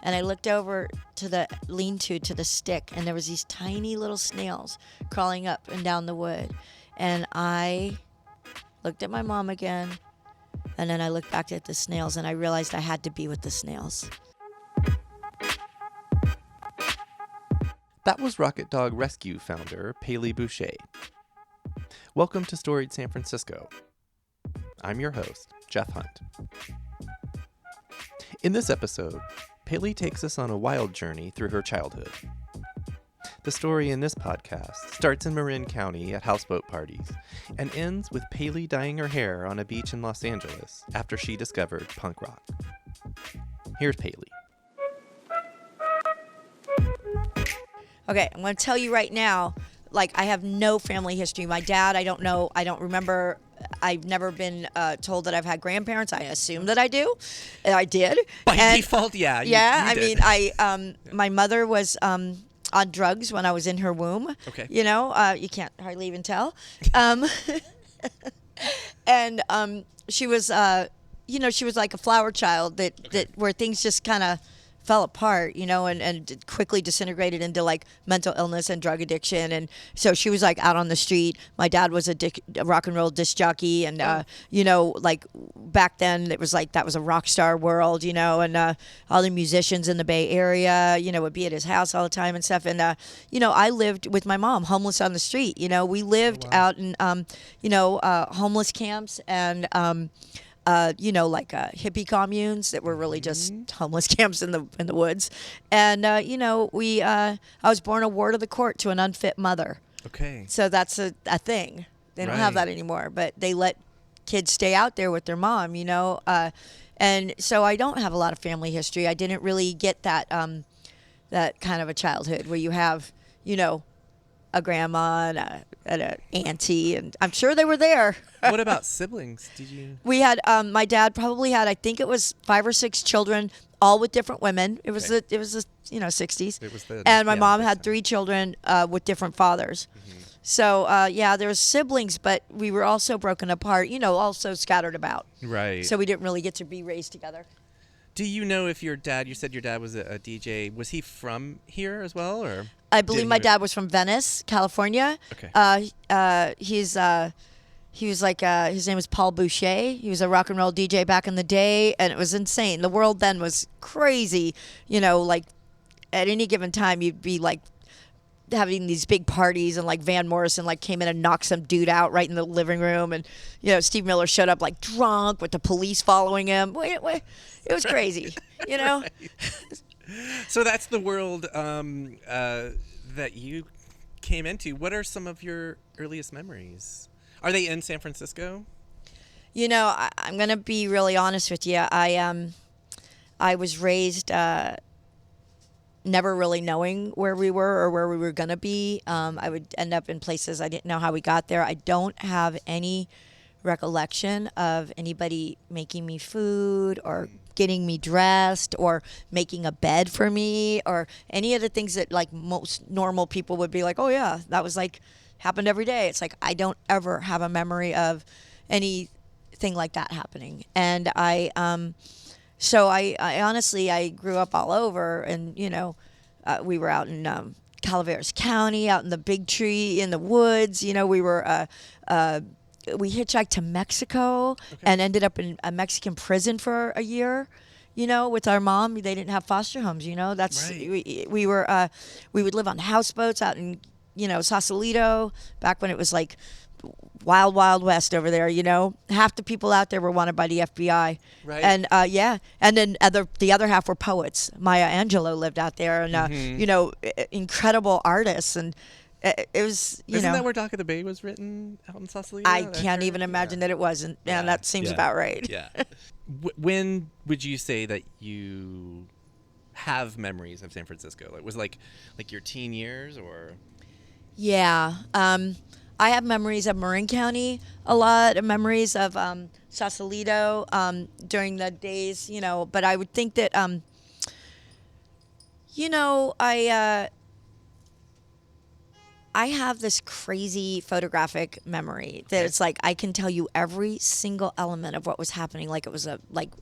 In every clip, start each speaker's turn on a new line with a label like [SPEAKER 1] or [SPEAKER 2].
[SPEAKER 1] and I looked over to the lean-to, to the stick, and there was these tiny little snails crawling up and down the wood. And I looked at my mom again, and then I looked back at the snails, and I realized I had to be with the snails.
[SPEAKER 2] That was Rocket Dog Rescue founder Pali Boucher. Welcome to Storied San Francisco. I'm your host, Jeff Hunt. In this episode, Pali takes us on a wild journey through her childhood. The story in this podcast starts in Marin County at houseboat parties and ends with Pali dyeing her hair on a beach in Los Angeles after she discovered punk rock. Here's Pali.
[SPEAKER 1] Okay, I'm going to tell you right now, I have no family history. My dad, I don't know, I don't remember. I've never been told that I've had grandparents. I assume that I do. I did.
[SPEAKER 2] By default, yeah.
[SPEAKER 1] You
[SPEAKER 2] did.
[SPEAKER 1] My mother was on drugs when I was in her womb.
[SPEAKER 2] Okay.
[SPEAKER 1] You know, you can't hardly even tell. And she was, she was like a flower child that where things just kind of fell apart, and quickly disintegrated into mental illness and drug addiction. And so she was out on the street. My dad was a rock and roll disc jockey. And, back then it was that was a rock star world, and all the musicians in the Bay Area, would be at his house all the time and stuff. And, I lived with my mom, homeless on the street. We lived out in, homeless camps and, hippie communes that were really just homeless camps in the woods. And, I was born a ward of the court to an unfit mother.
[SPEAKER 2] Okay.
[SPEAKER 1] So that's a thing. They don't have that anymore, but they let kids stay out there with their mom, and so I don't have a lot of family history. I didn't really get that, that kind of a childhood where you have, a grandma and an auntie, and I'm sure they were there.
[SPEAKER 2] What about siblings? Did you?
[SPEAKER 1] We had my dad probably had, I think it was 5 or 6 children, all with different women. It was the 60s.
[SPEAKER 2] It was the,
[SPEAKER 1] and my mom had 3 children with different fathers. Mm-hmm. So there was siblings, but we were also broken apart. Also scattered about.
[SPEAKER 2] Right.
[SPEAKER 1] So we didn't really get to be raised together.
[SPEAKER 2] Do you know if your dad? You said your dad was a DJ. Was he from here as well, or?
[SPEAKER 1] I believe my dad was from Venice, California.
[SPEAKER 2] Okay.
[SPEAKER 1] He was his name was Pali Boucher. He was a rock and roll DJ back in the day, and it was insane. The world then was crazy. At any given time, you'd be having these big parties, and Van Morrison came in and knocked some dude out right in the living room, and Steve Miller showed up drunk with the police following him. It was crazy,
[SPEAKER 2] Right. So that's the world that you came into. What are some of your earliest memories? Are they in San Francisco?
[SPEAKER 1] I'm gonna be really honest with you. I was raised never really knowing where we were or where we were gonna be. I would end up in places I didn't know how we got there. I don't have any recollection of anybody making me food or getting me dressed or making a bed for me or any of the things that most normal people would be oh yeah, that was happened every day. It's I don't ever have a memory of anything like that happening. And I honestly, I grew up all over, and we were out in Calaveras County, out in the Big Tree in the woods. We were we hitchhiked to Mexico and ended up in a Mexican prison for a year, with our mom. They didn't have foster homes, That's right. We would live on houseboats out in, Sausalito, back when it was wild, wild west over there, Half the people out there were wanted by the FBI.
[SPEAKER 2] Right.
[SPEAKER 1] And, and then the other half were poets. Maya Angelou lived out there, and, incredible artists, and it was,
[SPEAKER 2] Isn't that where Dock of the Bay was written, out in Sausalito?
[SPEAKER 1] I can't even imagine that it wasn't. Yeah, that seems about right.
[SPEAKER 2] Yeah. When would you say that you have memories of San Francisco? Was your teen years, or?
[SPEAKER 1] Yeah. I have memories of Marin County, a lot of memories of Sausalito during the days, but I would think that, I have this crazy photographic memory that it's like I can tell you every single element of what was happening, like it was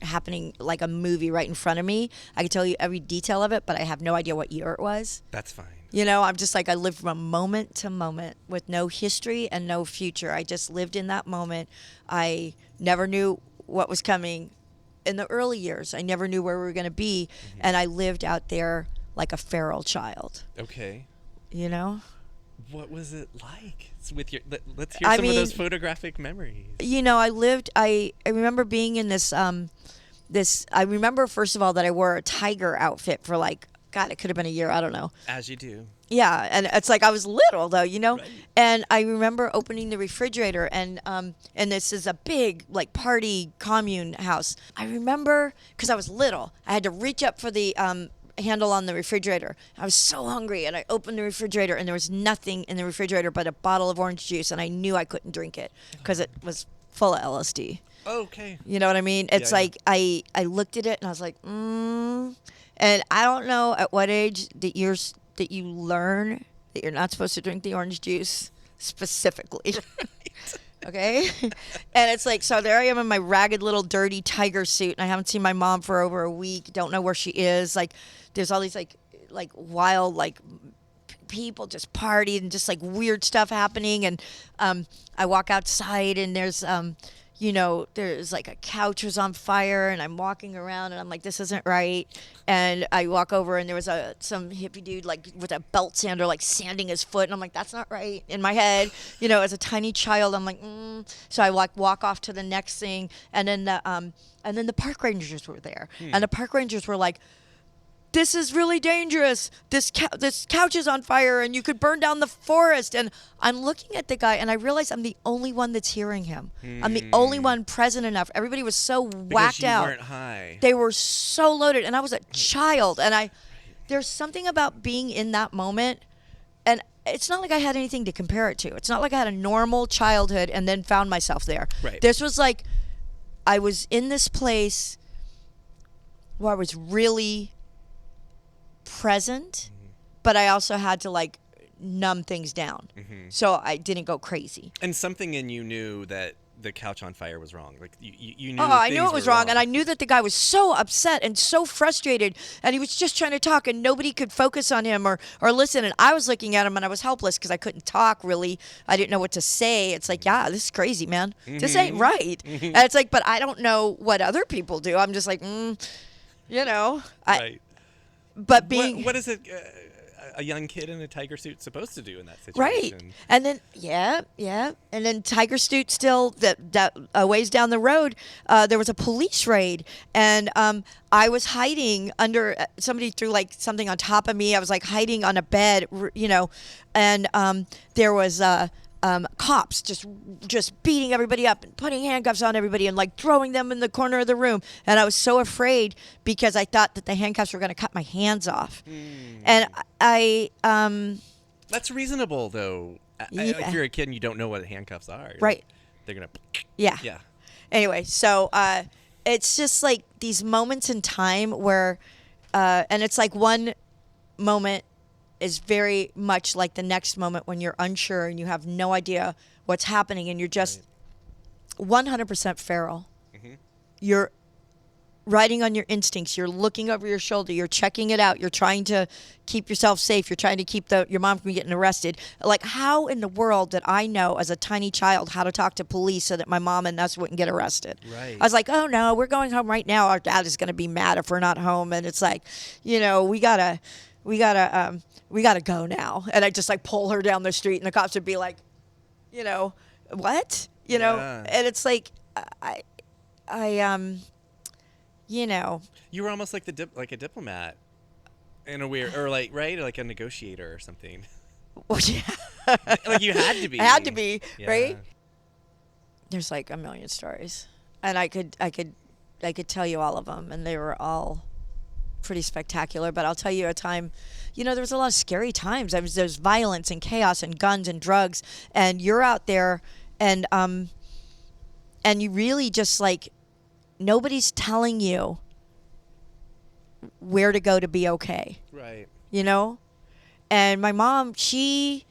[SPEAKER 1] happening like a movie right in front of me. I can tell you every detail of it, but I have no idea what year it was.
[SPEAKER 2] That's fine.
[SPEAKER 1] You know, I'm just like I lived from moment to moment with no history and no future. I just lived in that moment. I never knew what was coming in the early years. I never knew where we were going to be, and I lived out there like a feral child.
[SPEAKER 2] Okay.
[SPEAKER 1] You know?
[SPEAKER 2] What was it like? Let's hear some of those photographic memories.
[SPEAKER 1] You know, I remember being in this I remember first of all that I wore a tiger outfit for like, God, it could have been a year, I don't know.
[SPEAKER 2] As you do.
[SPEAKER 1] Yeah, and it's like I was little though, you know.
[SPEAKER 2] Right.
[SPEAKER 1] And I remember opening the refrigerator, and this is a big like party commune house. I remember because I was little, I had to reach up for the handle on the refrigerator. I was so hungry, and I opened the refrigerator, and there was nothing in the refrigerator but a bottle of orange juice, and I knew I couldn't drink it because it was full of LSD.
[SPEAKER 2] Okay.
[SPEAKER 1] You know what I mean? It's like I looked at it and I was like, and I don't know at what age that you learn that you're not supposed to drink the orange juice specifically. Right. Okay? And it's like, so there I am in my ragged little dirty tiger suit, and I haven't seen my mom for over a week, don't know where she is. Like, there's all these like wild like people just partied and just like weird stuff happening, and I walk outside and there's you know, there's like a couch was on fire, and I'm walking around and I'm like, this isn't right. And I walk over and there was some hippie dude like with a belt sander like sanding his foot, and I'm like, that's not right. In my head, you know, as a tiny child, I'm like, So I walk off to the next thing, and then the park rangers were there, and the park rangers were like, this is really dangerous. This couch is on fire, and you could burn down the forest. And I'm looking at the guy, and I realize I'm the only one that's hearing him. I'm the only one present enough. Everybody was so whacked out.
[SPEAKER 2] Because you weren't high.
[SPEAKER 1] They were so loaded, and I was a child. And there's something about being in that moment, and it's not like I had anything to compare it to. It's not like I had a normal childhood and then found myself there.
[SPEAKER 2] Right.
[SPEAKER 1] This was like I was in this place where I was really present, but I also had to like numb things down, so I didn't go crazy.
[SPEAKER 2] And something in you knew that the couch on fire was wrong. Like you knew.
[SPEAKER 1] Oh, I knew it was wrong, and I knew that the guy was so upset and so frustrated, and he was just trying to talk, and nobody could focus on him or listen. And I was looking at him, and I was helpless because I couldn't talk. Really, I didn't know what to say. It's like, yeah, this is crazy, man. This ain't right. And it's like, but I don't know what other people do. I'm just like, you know,
[SPEAKER 2] Right.
[SPEAKER 1] But being
[SPEAKER 2] what is it a young kid in a tiger suit supposed to do in that situation?
[SPEAKER 1] Right. And then and then tiger suit still that ways down the road there was a police raid, and I was hiding under somebody threw like something on top of me. I was like hiding on a bed, you know, and there was cops just beating everybody up and putting handcuffs on everybody and like throwing them in the corner of the room. And I was so afraid because I thought that the handcuffs were going to cut my hands off. And I
[SPEAKER 2] that's reasonable though. If you're a kid and you don't know what handcuffs are,
[SPEAKER 1] right?
[SPEAKER 2] They're gonna.
[SPEAKER 1] Yeah.
[SPEAKER 2] Yeah.
[SPEAKER 1] Anyway, so it's just like these moments in time where, and it's like one moment is very much like the next moment when you're unsure and you have no idea what's happening, and you're just 100% feral. You're riding on your instincts. You're looking over your shoulder. You're checking it out. You're trying to keep yourself safe. You're trying to keep your mom from getting arrested. Like, how in the world did I know as a tiny child how to talk to police so that my mom and us wouldn't get arrested?
[SPEAKER 2] Right.
[SPEAKER 1] I was like, oh no, we're going home right now. Our dad is going to be mad if we're not home. And it's like, you know, we gotta go now. And I just like pull her down the street, and the cops would be like, you know, what? You know? And it's like, you know.
[SPEAKER 2] You were almost like like a diplomat in a weird, or like, right? Or like a negotiator or something.
[SPEAKER 1] Well, yeah.
[SPEAKER 2] Like you had to be.
[SPEAKER 1] I had to be, right? There's like a million stories. And I could tell you all of them, and they were all pretty spectacular. But I'll tell you a time, you know, there was a lot of scary times. There's violence and chaos and guns and drugs, and you're out there, and you really just like, nobody's telling you where to go to be okay.
[SPEAKER 2] Right.
[SPEAKER 1] You know? And my mom, she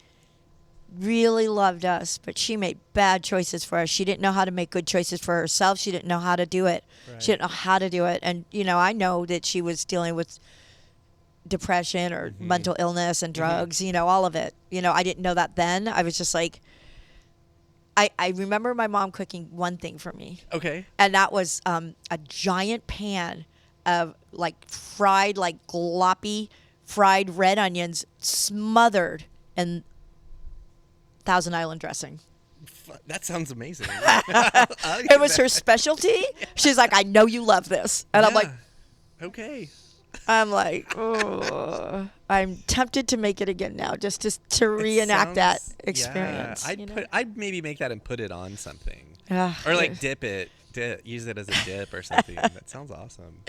[SPEAKER 1] really loved us, but she made bad choices for us. She didn't know how to make good choices for herself. She didn't know how to do it.
[SPEAKER 2] Right.
[SPEAKER 1] She didn't know how to do it. And, I know that she was dealing with depression or mental illness and drugs, all of it. I didn't know that then. I was just like, I remember my mom cooking one thing for me.
[SPEAKER 2] Okay.
[SPEAKER 1] And that was a giant pan of fried, gloppy fried red onions smothered in Thousand Island dressing.
[SPEAKER 2] That sounds amazing.
[SPEAKER 1] It was her specialty. She's like, I know you love this. And
[SPEAKER 2] okay.
[SPEAKER 1] I'm like, oh, I'm tempted to make it again now, just to reenact that experience.
[SPEAKER 2] I'd maybe make that and put it on something,
[SPEAKER 1] or
[SPEAKER 2] dip it, use it as a dip or something. That sounds awesome.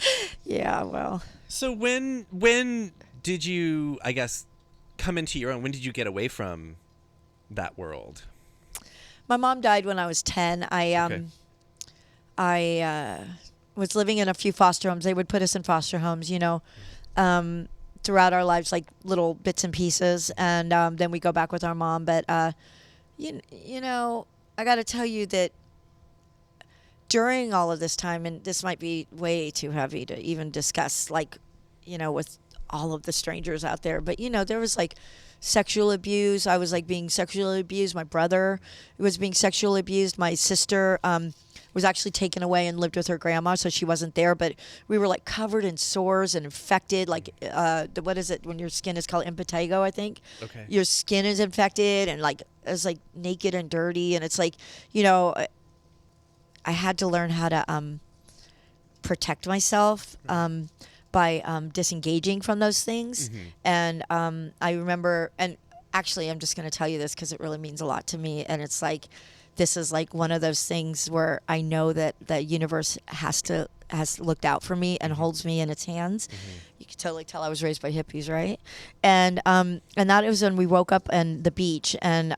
[SPEAKER 1] Yeah, well.
[SPEAKER 2] So when did you, I guess, come into your own? When did you get away from that world?
[SPEAKER 1] My mom died when I was 10. I was living in a few foster homes. They would put us in foster homes, throughout our lives, like little bits and pieces, and then we go back with our mom. But I got to tell you that during all of this time, and this might be way too heavy to even discuss, with all of the strangers out there, but there was sexual abuse. I was being sexually abused. My brother was being sexually abused. My sister was actually taken away and lived with her grandma, so she wasn't there. But we were covered in sores and infected. What is it when your skin is called impetigo? I think.
[SPEAKER 2] Okay.
[SPEAKER 1] Your skin is infected and it's naked and dirty, and it's I had to learn how to protect myself. By disengaging from those things. And I remember, and actually I'm just going to tell you this because it really means a lot to me, and it's this is one of those things where I know that the universe has looked out for me and holds me in its hands. You could totally tell I was raised by hippies, right? And that was when we woke up on the beach, and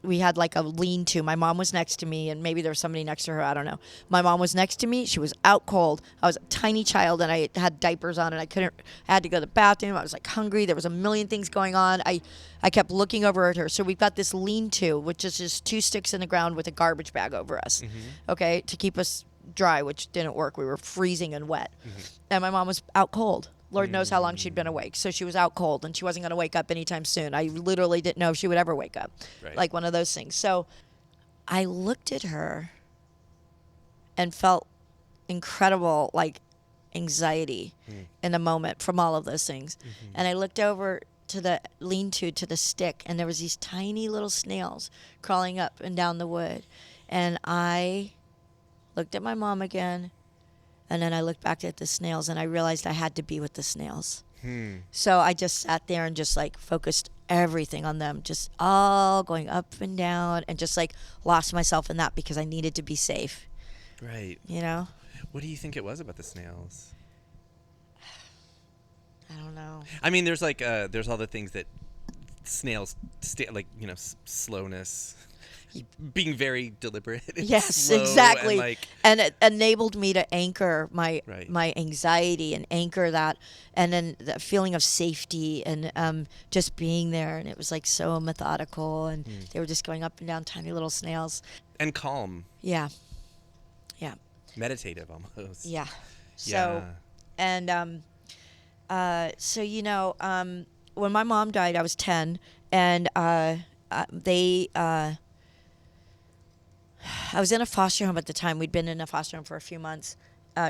[SPEAKER 1] we had a lean-to. My mom was next to me, and maybe there was somebody next to her. I don't know. My mom was next to me. She was out cold. I was a tiny child, and I had diapers on, and I had to go to the bathroom. I was hungry. There was a million things going on. I kept looking over at her. So we've got this lean-to, which is just 2 sticks in the ground with a garbage bag over us, okay, to keep us dry, which didn't work. We were freezing and wet. And my mom was out cold. Lord knows how long she'd been awake. So she was out cold, and she wasn't going to wake up anytime soon. I literally didn't know if she would ever wake up.
[SPEAKER 2] Right.
[SPEAKER 1] One of those things. So I looked at her and felt incredible anxiety in the moment from all of those things. And I looked over to the lean-to, to the stick, and there was these tiny little snails crawling up and down the wood. And I looked at my mom again, and then I looked back at the snails, and I realized I had to be with the snails. So I just sat there and just focused everything on them, just all going up and down, and just lost myself in that because I needed to be safe.
[SPEAKER 2] Right. What do you think it was about the snails?
[SPEAKER 1] I don't know.
[SPEAKER 2] I mean, there's there's all the things that snails slowness, being very deliberate.
[SPEAKER 1] Yes, exactly. And it enabled me to anchor my anxiety and anchor that, and then the feeling of safety and just being there. And it was so methodical, and they were just going up and down, tiny little snails.
[SPEAKER 2] And calm.
[SPEAKER 1] Yeah.
[SPEAKER 2] Meditative almost.
[SPEAKER 1] Yeah. So, and when my mom died, I was 10, and I was in a foster home at the time. We'd been in a foster home for a few months.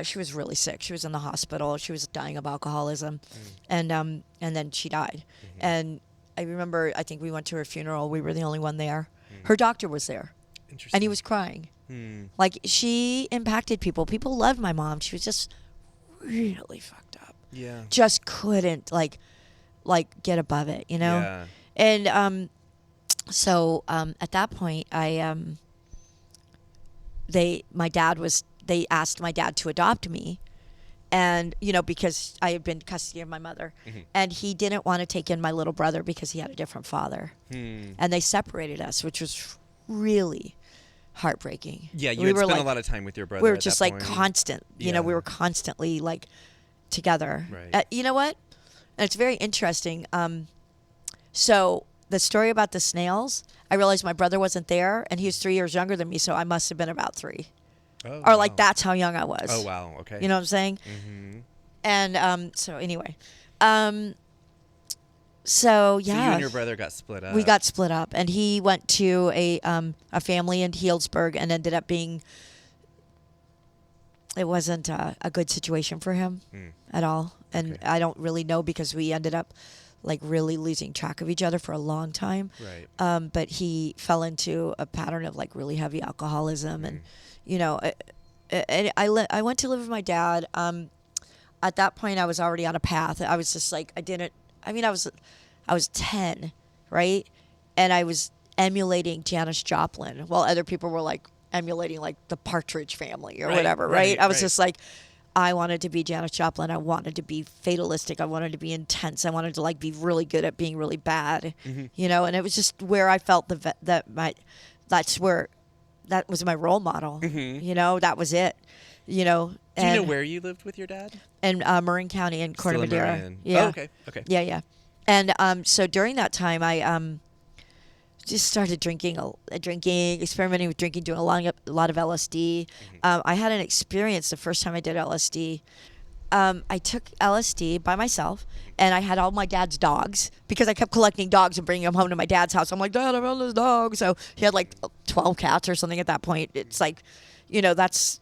[SPEAKER 1] She was really sick. She was in the hospital. She was dying of alcoholism, and then she died. And I remember, I think we went to her funeral. We were the only one there. Her doctor was there, and he was crying. She impacted people. People loved my mom. She was just really fucked up.
[SPEAKER 2] Yeah.
[SPEAKER 1] Just couldn't get above it,
[SPEAKER 2] Yeah.
[SPEAKER 1] And so at that point, they asked my dad to adopt me, and because I had been in custody of my mother, and he didn't want to take in my little brother because he had a different father, and they separated us, which was really heartbreaking.
[SPEAKER 2] Yeah, you had spent a lot of time with your brother.
[SPEAKER 1] We were
[SPEAKER 2] at
[SPEAKER 1] just
[SPEAKER 2] that point.
[SPEAKER 1] constant. We were constantly together.
[SPEAKER 2] Right.
[SPEAKER 1] You know what? And it's very interesting. So the story about the snails, I realized my brother wasn't there, and he was 3 years younger than me, so I must have been about 3.
[SPEAKER 2] Oh,
[SPEAKER 1] Or
[SPEAKER 2] wow.
[SPEAKER 1] like that's how young I was.
[SPEAKER 2] Oh, wow. Okay.
[SPEAKER 1] You know what I'm saying?
[SPEAKER 2] Mm-hmm.
[SPEAKER 1] And so anyway, so yeah.
[SPEAKER 2] So you and your brother got split up.
[SPEAKER 1] We got split up, and he went to a family in Healdsburg, and ended up being. It wasn't a good situation for him at all, and
[SPEAKER 2] Okay.
[SPEAKER 1] I don't really know because we ended up like really losing track of each other for a long time.
[SPEAKER 2] Right.
[SPEAKER 1] But he fell into a pattern of like really heavy alcoholism, and you know, I went to live with my dad. At that point, I was already on a path. I was just like I was 10, right? And I was emulating Janis Joplin while other people were like emulating like the Partridge Family or
[SPEAKER 2] Right,
[SPEAKER 1] whatever, right?
[SPEAKER 2] right,
[SPEAKER 1] I was
[SPEAKER 2] right.
[SPEAKER 1] just like, I wanted to be Janis Joplin. I wanted to be fatalistic. I wanted to be intense. I wanted to like be really good at being really bad, you know? And it was just where I felt that was my role model, you know? That was it, you know?
[SPEAKER 2] Do you know where you lived with your dad?
[SPEAKER 1] In Marin County in Corte
[SPEAKER 2] Still in
[SPEAKER 1] Madera.
[SPEAKER 2] Marin.
[SPEAKER 1] Yeah.
[SPEAKER 2] Oh, okay. Okay.
[SPEAKER 1] Yeah, yeah. And so during that time, I just started drinking, experimenting with drinking, doing a lot of LSD. I had an experience the first time I did LSD. I took LSD by myself, and I had all my dad's dogs because I kept collecting dogs and bringing them home to my dad's house. I'm like, Dad, I found this dog. So he had like 12 cats or something at that point. It's like, you know, that's,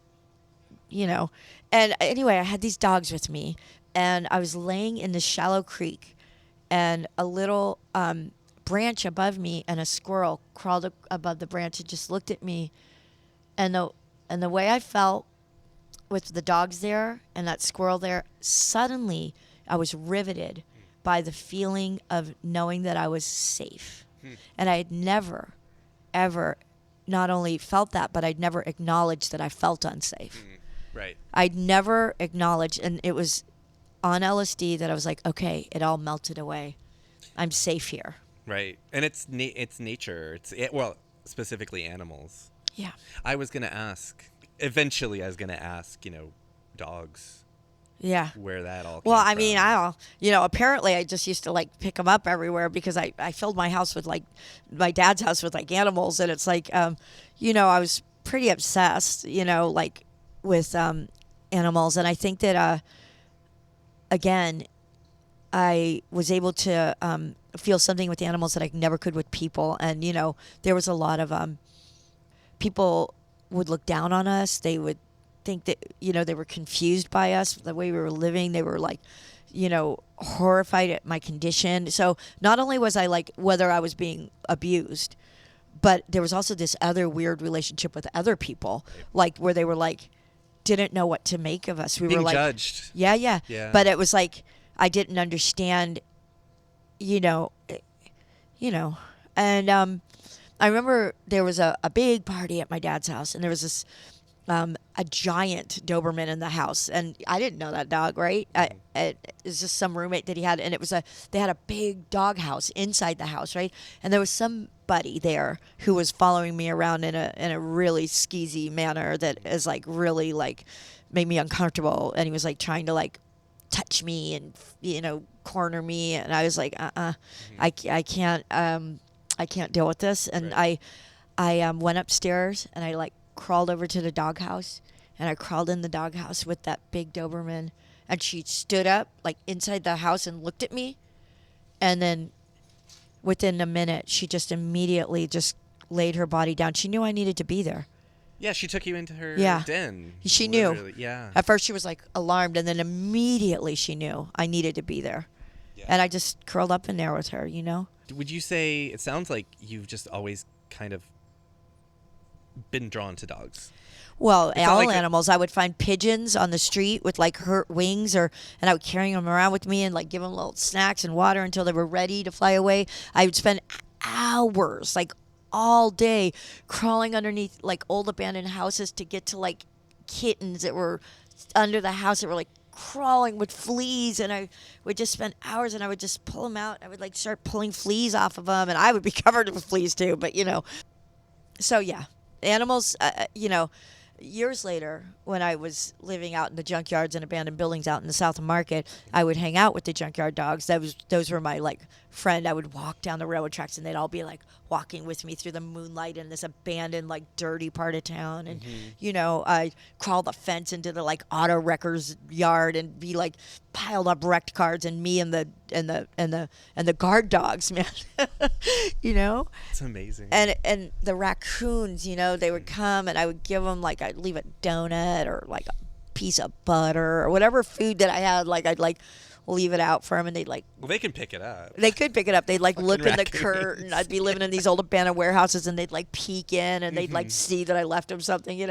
[SPEAKER 1] you know. And anyway, I had these dogs with me, and I was laying in this shallow creek, and a little branch above me, and a squirrel crawled above the branch and just looked at me, and the way I felt with the dogs there and that squirrel there, suddenly I was riveted by the feeling of knowing that I was safe. And I had never, ever not only felt that, but I'd never acknowledged that I felt unsafe.
[SPEAKER 2] Right.
[SPEAKER 1] I'd never acknowledged, and it was on LSD that I was like, okay, it all melted away. I'm safe here.
[SPEAKER 2] Right. And it's nature. Well, specifically animals.
[SPEAKER 1] Yeah.
[SPEAKER 2] Eventually I was going to ask, dogs,
[SPEAKER 1] Yeah.
[SPEAKER 2] where that all came
[SPEAKER 1] Well, I
[SPEAKER 2] from.
[SPEAKER 1] mean, apparently I just used to like pick them up everywhere because I filled my house with like my dad's house with like animals. And it's like, I was pretty obsessed, like with animals. And I think that, again, I was able to feel something with the animals that I never could with people. And, there was a lot of people would look down on us. They would think that, they were confused by us, the way we were living. They were like, horrified at my condition. So not only was I like whether I was being abused, but there was also this other weird relationship with other people, like where they were like, didn't know what to make of us. We
[SPEAKER 2] Being
[SPEAKER 1] were like
[SPEAKER 2] judged.
[SPEAKER 1] Yeah.
[SPEAKER 2] Yeah.
[SPEAKER 1] But it was like I didn't understand, and I remember there was a big party at my dad's house, and there was this a giant Doberman in the house, and I didn't know that dog, right? It was just some roommate that he had, and they had a big dog house inside the house, right? And there was somebody there who was following me around in a really skeezy manner that is like really like made me uncomfortable, and he was like trying to like touch me and corner me, and I was like I can't deal with this. And
[SPEAKER 2] Right.
[SPEAKER 1] I went upstairs, and I like crawled over to the doghouse, and I crawled in the doghouse with that big Doberman, and she stood up like inside the house and looked at me, and then within a minute she just immediately just laid her body down. She knew I needed to be there.
[SPEAKER 2] Yeah, she took you into her
[SPEAKER 1] Yeah.
[SPEAKER 2] den.
[SPEAKER 1] She
[SPEAKER 2] literally.
[SPEAKER 1] knew.
[SPEAKER 2] Yeah.
[SPEAKER 1] At first she was like alarmed, and then immediately she knew I needed to be there.
[SPEAKER 2] Yeah.
[SPEAKER 1] And I just curled up in there with her,
[SPEAKER 2] Would you say it sounds like you've just always kind of been drawn to dogs?
[SPEAKER 1] Well,
[SPEAKER 2] It's not
[SPEAKER 1] all
[SPEAKER 2] like
[SPEAKER 1] animals. I would find pigeons on the street with like hurt wings, and I would carry them around with me and like give them little snacks and water until they were ready to fly away. I would spend hours, like all day, crawling underneath like old abandoned houses to get to like kittens that were under the house that were like crawling with fleas, and I would just spend hours, and I would just pull them out. I would like start pulling fleas off of them, and I would be covered with fleas too, but so yeah, animals, years later, when I was living out in the junkyards and abandoned buildings out in the South of Market, I would hang out with the junkyard dogs. Those were my like friend. I would walk down the railroad tracks, and they'd all be like walking with me through the moonlight in this abandoned, like dirty part of town. And I crawl the fence into the like auto wreckers yard and be like piled up wrecked cars, and me and the guard dogs, man.
[SPEAKER 2] It's amazing.
[SPEAKER 1] And the raccoons, they would come, and I would give them like, I'd leave a donut or like a piece of butter or whatever food that I had, like I'd like leave it out for them, and they'd like,
[SPEAKER 2] well, they can pick it up.
[SPEAKER 1] They could pick it up. They'd like look in the
[SPEAKER 2] raccoons.
[SPEAKER 1] curtain. I'd be living in these old abandoned warehouses, and they'd like peek in, and they'd like see that I left them something,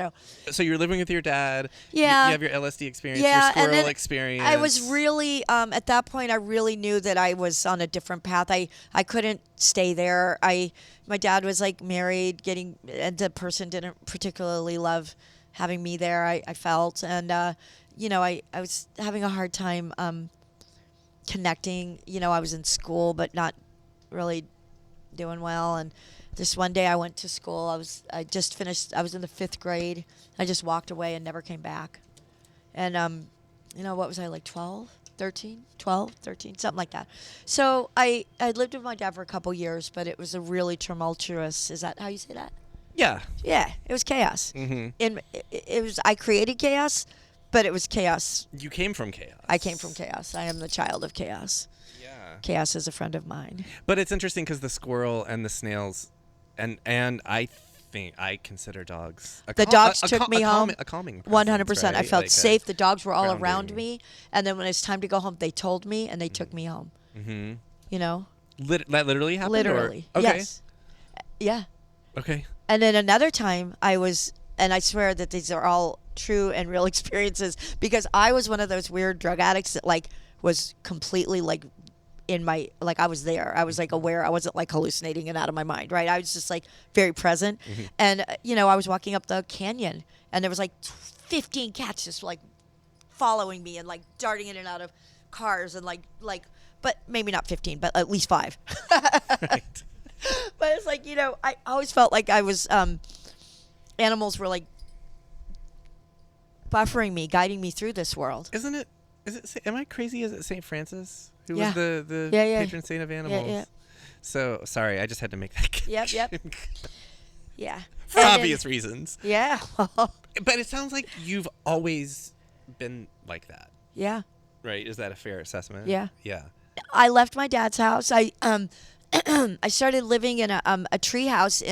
[SPEAKER 2] So you're living with your dad.
[SPEAKER 1] Yeah.
[SPEAKER 2] You have your LSD experience,
[SPEAKER 1] Yeah,
[SPEAKER 2] your
[SPEAKER 1] and
[SPEAKER 2] squirrel
[SPEAKER 1] then
[SPEAKER 2] experience.
[SPEAKER 1] I was really at that point. I really knew that I was on a different path. I couldn't stay there. My dad was like married, and the person didn't particularly love having me there. I felt, and I was having a hard time connecting. I was in school, but not really doing well. And this one day I went to school. I just finished. I was in the 5th grade. I just walked away and never came back. And what was I, like 12, 13, something like that. So I lived with my dad for a couple years, but it was a really tumultuous. Is that how you say that?
[SPEAKER 2] Yeah.
[SPEAKER 1] Yeah, it was chaos.
[SPEAKER 2] Mm-hmm.
[SPEAKER 1] And it was, I created chaos, but it was chaos.
[SPEAKER 2] You came from chaos.
[SPEAKER 1] I came from chaos. I am the child of chaos.
[SPEAKER 2] Yeah.
[SPEAKER 1] Chaos is a friend of mine.
[SPEAKER 2] But it's interesting because the squirrel and the snails, and I think I consider dogs.
[SPEAKER 1] The dogs took me home.
[SPEAKER 2] A calming.
[SPEAKER 1] 100%.
[SPEAKER 2] Right?
[SPEAKER 1] I felt
[SPEAKER 2] Like
[SPEAKER 1] safe. The dogs were all
[SPEAKER 2] grounding.
[SPEAKER 1] around me. And then when it's time to go home, they told me, and they took me home.
[SPEAKER 2] Mm-hmm.
[SPEAKER 1] That
[SPEAKER 2] literally happened?
[SPEAKER 1] Literally.
[SPEAKER 2] Or? Okay.
[SPEAKER 1] Yes. Yeah.
[SPEAKER 2] Okay.
[SPEAKER 1] And then another time and I swear that these are all true and real experiences, because I was one of those weird drug addicts that like was completely like in my, like I was there. I was like aware. I wasn't like hallucinating and out of my mind, right? I was just like very present.
[SPEAKER 2] Mm-hmm.
[SPEAKER 1] And, I was walking up the canyon, and there was like 15 cats just like following me and like darting in and out of cars, and like, but maybe not 15, but at least 5.
[SPEAKER 2] Right.
[SPEAKER 1] But it's like, I always felt like I was, animals were like buffering me, guiding me through this world.
[SPEAKER 2] Am I crazy? Is it St. Francis who
[SPEAKER 1] Yeah.
[SPEAKER 2] was the
[SPEAKER 1] Yeah.
[SPEAKER 2] patron saint of animals?
[SPEAKER 1] Yeah.
[SPEAKER 2] So, sorry, I just had to make that connection.
[SPEAKER 1] Yep. Yeah.
[SPEAKER 2] For obvious reasons.
[SPEAKER 1] Yeah.
[SPEAKER 2] But it sounds like you've always been like that,
[SPEAKER 1] Yeah.
[SPEAKER 2] right? Is that a fair assessment?
[SPEAKER 1] Yeah.
[SPEAKER 2] Yeah.
[SPEAKER 1] I left my dad's house. I I started living in a tree house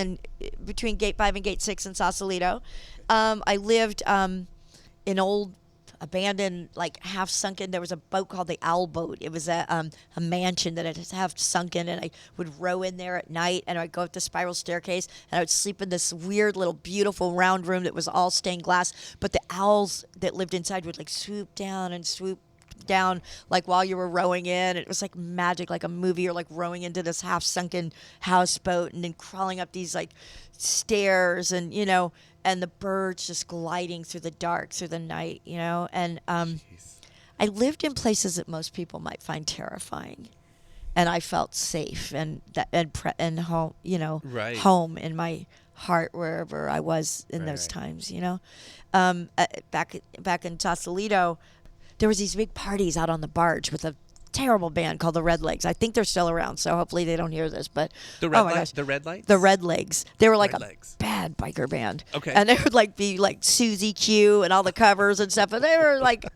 [SPEAKER 1] between Gate 5 and Gate 6 in Sausalito. I lived in old abandoned, like half sunken. There was a boat called the Owl Boat. It was a mansion that had half sunken, and I would row in there at night, and I'd go up the spiral staircase, and I would sleep in this weird little beautiful round room that was all stained glass. But the owls that lived inside would like swoop down like while you were rowing in. It was like magic, like a movie, or like rowing into this half sunken houseboat and then crawling up these like stairs, and and the birds just gliding through the dark, through the night, and I lived in places that most people might find terrifying, and I felt safe and home,
[SPEAKER 2] Right.
[SPEAKER 1] home in my heart wherever I was in those times, back in Sausalito. There was these big parties out on the barge with a terrible band called the Red Legs. I think they're still around, so hopefully they don't hear this. But
[SPEAKER 2] The
[SPEAKER 1] oh my gosh,
[SPEAKER 2] The red lights?
[SPEAKER 1] the Red Legs. They were like
[SPEAKER 2] Red
[SPEAKER 1] a
[SPEAKER 2] Legs.
[SPEAKER 1] bad biker band.
[SPEAKER 2] Okay.
[SPEAKER 1] And they would like be like Susie Q and all the covers and stuff. And they were like,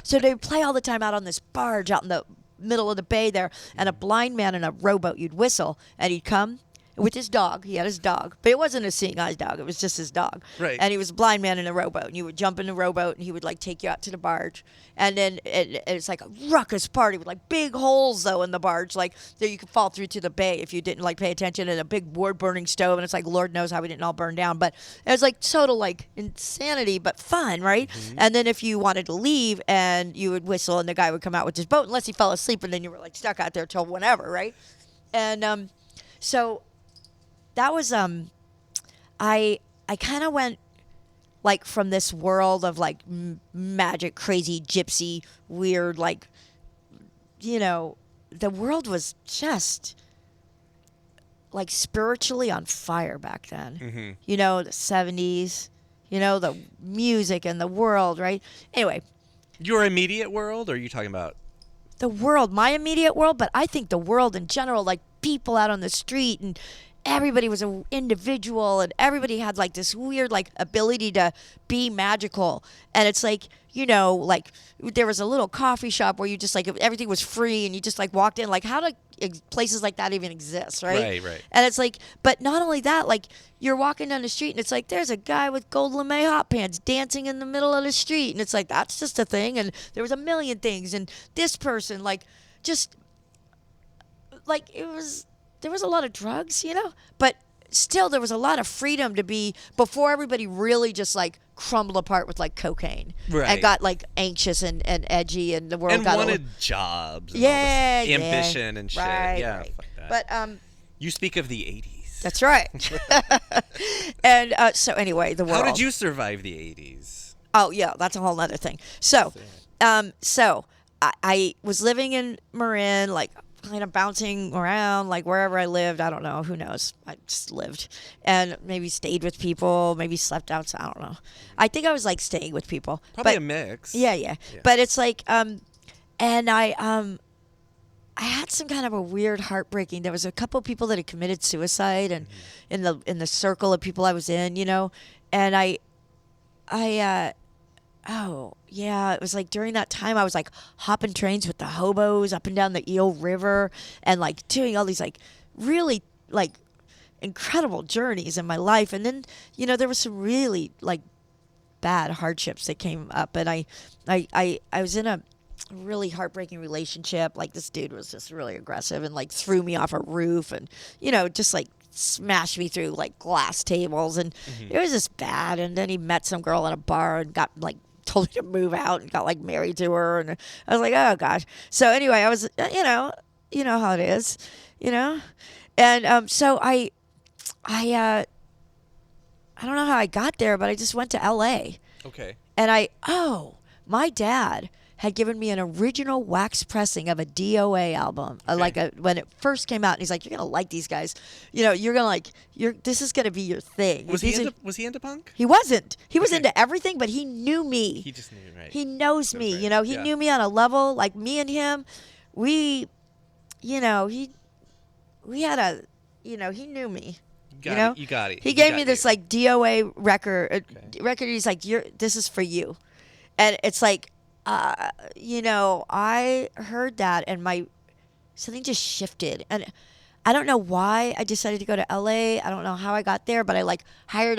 [SPEAKER 1] so they would play all the time out on this barge out in the middle of the bay there. And a blind man in a rowboat, you'd whistle, and he'd come with his dog. He had his dog, but it wasn't a seeing eyes dog. It was just his dog.
[SPEAKER 2] Right.
[SPEAKER 1] And he was a blind man in a rowboat, and you would jump in the rowboat, and he would like take you out to the barge. And then it's like a ruckus party with like big holes though in the barge, like that you could fall through to the bay if you didn't like pay attention, and a big wood burning stove. And it's like, Lord knows how we didn't all burn down, but it was like total like insanity, but fun, right?
[SPEAKER 2] Mm-hmm.
[SPEAKER 1] And then if you wanted to leave, and you would whistle, and the guy would come out with his boat, unless he fell asleep, and then you were like stuck out there till whenever, right? And so that was I kind of went like from this world of like magic, crazy, gypsy, weird, like the world was just like spiritually on fire back then.
[SPEAKER 2] Mm-hmm.
[SPEAKER 1] The 70s, the music and the world, right? Anyway,
[SPEAKER 2] Your immediate world, or are you talking about?
[SPEAKER 1] the world, my immediate world, but I think the world in general, like people out on the street, and everybody was an individual, and everybody had like this weird like ability to be magical. And it's like, like there was a little coffee shop where you just like everything was free and you just like walked in. Like, how do places like that even exist, right?
[SPEAKER 2] Right.
[SPEAKER 1] And it's like, but not only that, like you're walking down the street and it's like there's a guy with gold lame hot pants dancing in the middle of the street, and it's like that's just a thing. And there was a million things, and this person like just like there was a lot of drugs, but still there was a lot of freedom to be before everybody really just like crumbled apart with like cocaine and got like anxious and edgy, and the world
[SPEAKER 2] And
[SPEAKER 1] got
[SPEAKER 2] wanted jobs and all this ambition and shit.
[SPEAKER 1] Right.
[SPEAKER 2] Fuck that.
[SPEAKER 1] But
[SPEAKER 2] you speak of the 80s.
[SPEAKER 1] that's right. And so anyway, the world.
[SPEAKER 2] How did you survive the 80s?
[SPEAKER 1] Oh yeah, that's a whole other thing. So I was living in Marin, like kind of bouncing around, like wherever I lived. I don't know. Who knows? I just lived and maybe stayed with people, maybe slept outside. I don't know. I think I was like staying with people.
[SPEAKER 2] Probably a mix.
[SPEAKER 1] Yeah. But it's like, and I had some kind of a weird heartbreaking. There was a couple of people that had committed suicide, and in the circle of people I was in, and oh, yeah, it was like during that time I was like hopping trains with the hobos up and down the Eel River and like doing all these like really like incredible journeys in my life. And then, there was some really like bad hardships that came up, and I was in a really heartbreaking relationship. Like this dude was just really aggressive and like threw me off a roof and, just like smashed me through like glass tables, and it was just bad. And then he met some girl in a bar and got like told me to move out and got like married to her, and I was like, oh gosh. So anyway, I was you know how it is, and so I don't know how I got there, but I just went to LA.
[SPEAKER 2] Okay.
[SPEAKER 1] And my dad had given me an original wax pressing of a DOA album, when it first came out. And he's like, "You're gonna like these guys, you're gonna like this is gonna be your thing."
[SPEAKER 2] Was he into punk?
[SPEAKER 1] He wasn't. He was into everything, but he knew me.
[SPEAKER 2] He just knew, right?
[SPEAKER 1] He knows me,
[SPEAKER 2] right.
[SPEAKER 1] He knew me on a level like me and him. We had a, he knew me.
[SPEAKER 2] You got it.
[SPEAKER 1] He gave me this like DOA record. He's like, this is for you, and it's like. I heard that and something just shifted, and I don't know why I decided to go to LA. I don't know how I got there, but I like I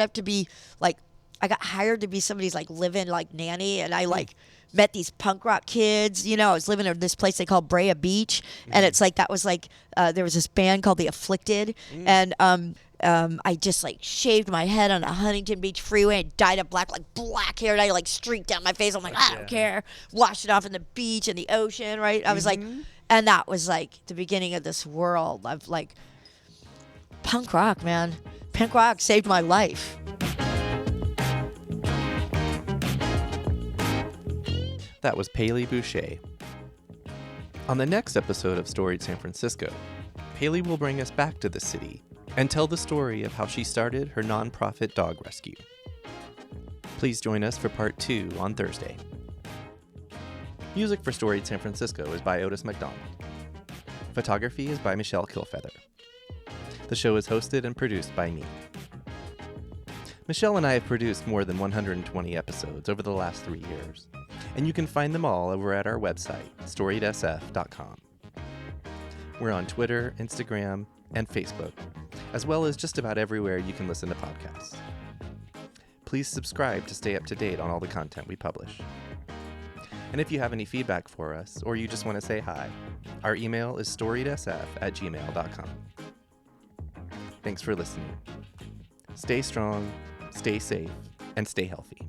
[SPEAKER 1] got hired to be somebody's like live-in like nanny, and I like met these punk rock kids. I was living in this place they call Brea Beach, and it's like that was like there was this band called The Afflicted, and I just like shaved my head on a Huntington Beach freeway and dyed it black hair, and I like streaked down my face. I'm like, I don't care. Washed it off in the beach and the ocean, right? I was like, and that was like the beginning of this world of like punk rock, man. Punk rock saved my life.
[SPEAKER 2] That was Pali Boucher. On the next episode of Storied San Francisco, Pali will bring us back to the city and tell the story of how she started her nonprofit dog rescue. Please join us for part 2 on Thursday. Music for Storied San Francisco is by Otis McDonald. Photography is by Michelle Kilfeather. The show is hosted and produced by me. Michelle and I have produced more than 120 episodes over the last 3 years, and you can find them all over at our website, storiedsf.com. We're on Twitter, Instagram, and Facebook, as well as just about everywhere you can listen to podcasts. Please subscribe to stay up to date on all the content we publish. And if you have any feedback for us, or you just want to say hi, our email is storiedsf@gmail.com. Thanks for listening. Stay strong, stay safe, and stay healthy.